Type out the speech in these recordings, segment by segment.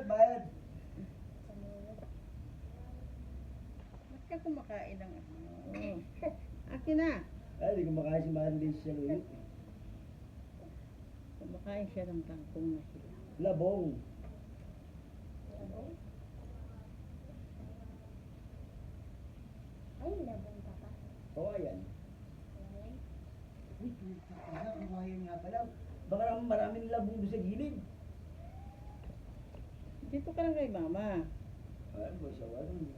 bayad. Ba't ka kumakain ng ano? Akin na. Ay, di kumakain si Mandy siya ngayon. Kumakain siya ng kangkong na sila. Labong. Ay, labong ka pa. Kawayan. Ayan. Uy, kawayan nga pala. Baka naman maraming labong doon sa gilid. Dito ka lang kay mama. Ano ba, sawa rin.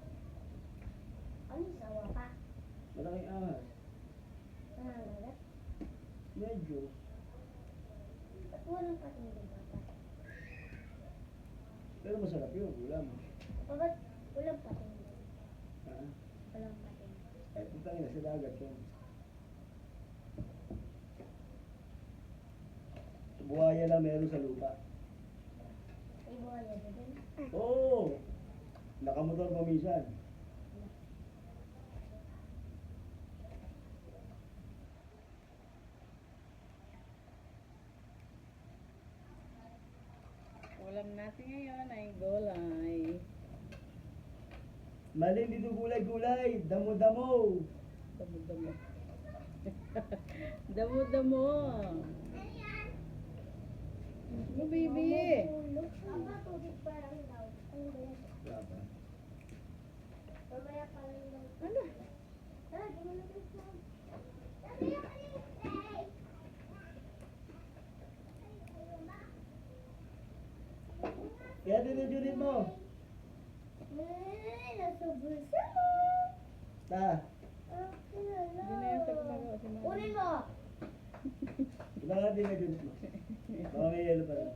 Ano, sawa pa? Malaking ahas. Nangangagat? Medyo. Ba't walang patingin papa? Pero masarap yun, ulam. Papa, ba't walang patingin? Ha? Walang patingin. Ay, putang ina, sa dagat yun. Buhaya lang meron sa lupa. May buhaya ba dun? Oo! Nakamotor pa minsan. Ulam natin ngayon ay gulay. Malin dito gulay-gulay, damo-damo. Damo-damo. Damo-damo. Ano, baby? Papa, tubig pa lang daw. Ano ba yan? Wala pa. Mamaya pa lang daw. Ano? Tara, di mo na ito. Mamaya pa lang daw. Kaya din yung unit mo. Ay, nasa bulsa mo. Ta, Okay na lang. Hindi na yan sa gumagawa si mama. Kunin mo. ito nga din yung unit mo. Baka may yelo pa rin.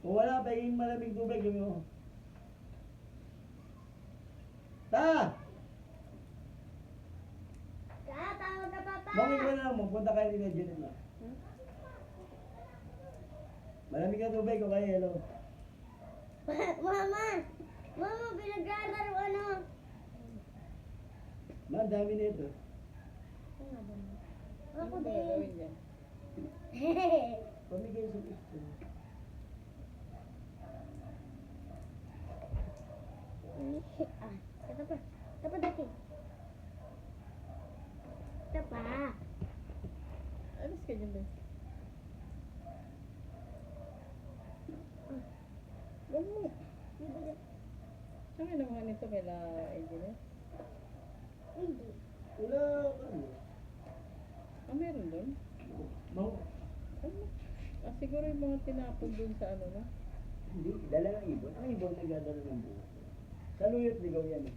Kung wala, pahingin malamig tubig yung mo. Ta! Tawag ka, papa. Bakit ka na lang, magpunta kayo din yung unit mo. Malamig ka tubig o kaya yelo. Mama! Mama, pinaglalaro ano? Ma, dami nito. Ano ba mo? Ano Ako ba din. gagawin dyan? Pamigay sa gusto. Ah, ito pa. Ito pa dati. Ito pa. Alis ka dyan, Ben. Ganun. Saan ka naman nito kaila engineer? Hindi. Wala, ano. Ah, meron doon? Mau, Ano? Ah, siguro yung mga tinapon doon sa ano na. hindi, dala ng ibon. Ang ibon nagdadala ng buhok. Sa luyot, ligaw yan eh.